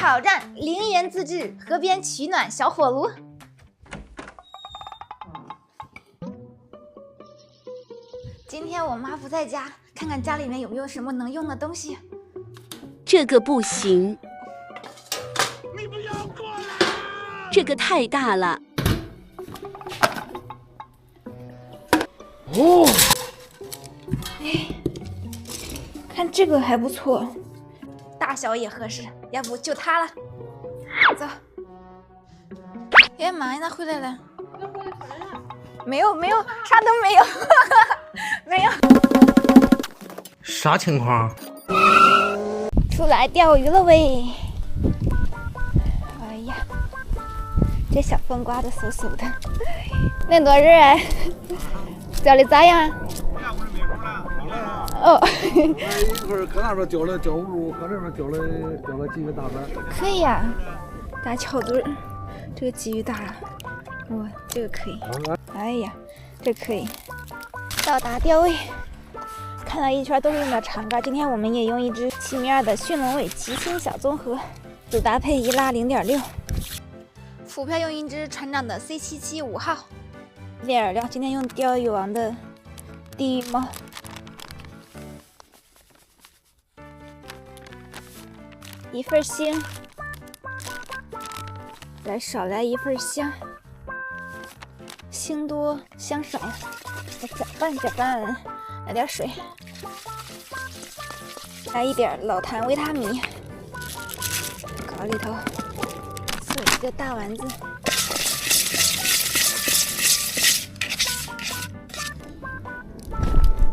挑战零盐自制河边取暖小火炉。今天我妈不在家，看看家里面有没有什么能用的东西。这个不行，你不要过来！这个太大了。哦，哎，看这个还不错，大小也合适，要不就它了。走。哎妈呀，那回来了？没有，啥都没有，没有。啥情况？出来钓鱼了喂！哎呀，这小风刮得嗖嗖的，那多热啊！钓的咋样？哦，一会儿搁那边钓了钓葫芦，搁这边钓了鲫鱼大鳃。可以呀，大翘墩儿，这个鲫鱼大了，哇，这个可以。哎呀，这可以。到达钓位，看到一圈都是用的长竿，今天我们也用一只7.2米的驯龙尾极星小综合，只搭配一拉0.6，浮漂用一只船长的 C77 5号，饵料今天用钓鱼王的地狱猫。一份腥，来少来一份香，腥多香少，来搅拌，来点水，来一点老坛维他米，搞里头做一个大丸子。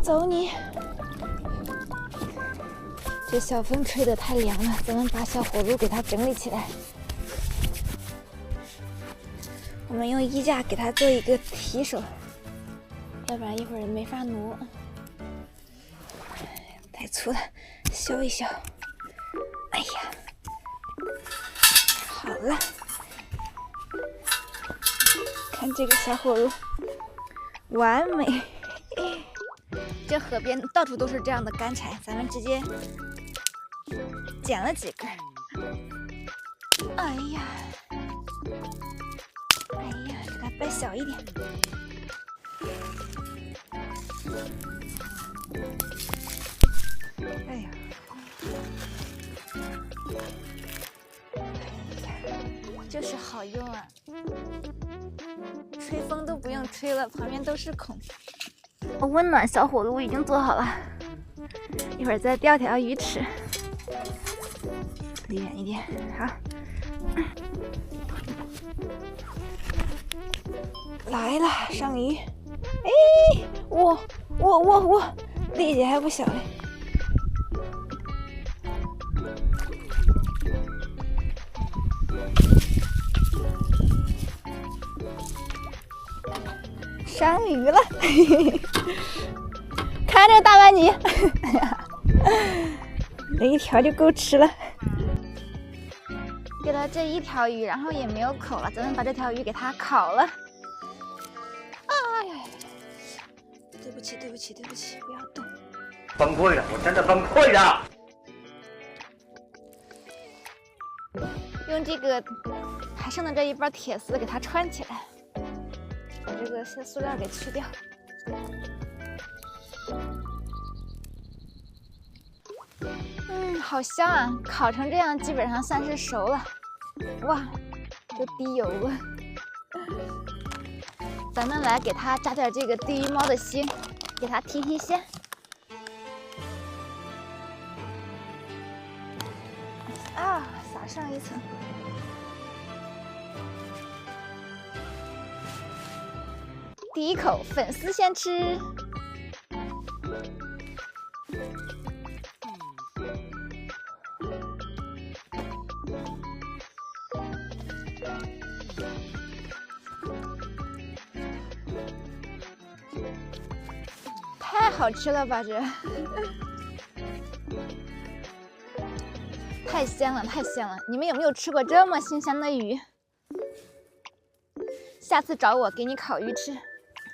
走你！这小风吹得太凉了，咱们把小火炉给它整理起来。我们用衣架给它做一个提手，要不然一会儿没法挪。太粗了，削一削。哎呀，好了，看这个小火炉，完美。这河边到处都是这样的干柴，咱们直接捡了几根。哎呀，给它掰小一点。哎呀，就是好用啊！吹风都不用吹了，旁边都是孔。温暖小火炉已经做好了，一会儿再钓条鱼吃。离远一点，好。来了，上鱼。哎，哇，力气还不小嘞。上鱼了，看这大碗鱼，这一条就够吃了。给了这一条鱼，然后也没有口了，咱们把这条鱼给它烤了。哎呀，对不起，不要动。崩溃了，我真的崩溃了。用这个还剩的这一包铁丝给它穿起来。把这个塑料给去掉。好香啊！烤成这样基本上算是熟了。哇，这滴油啊！咱们来给它加点这个地狱猫的腥，给它提提鲜。啊，撒上一层。第一口粉丝先吃，太好吃了吧这！太香了，太香了！你们有没有吃过这么新鲜的鱼？下次找我给你烤鱼吃。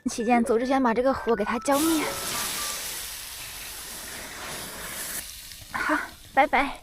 期间走之前把这个火给它浇灭。好，拜拜。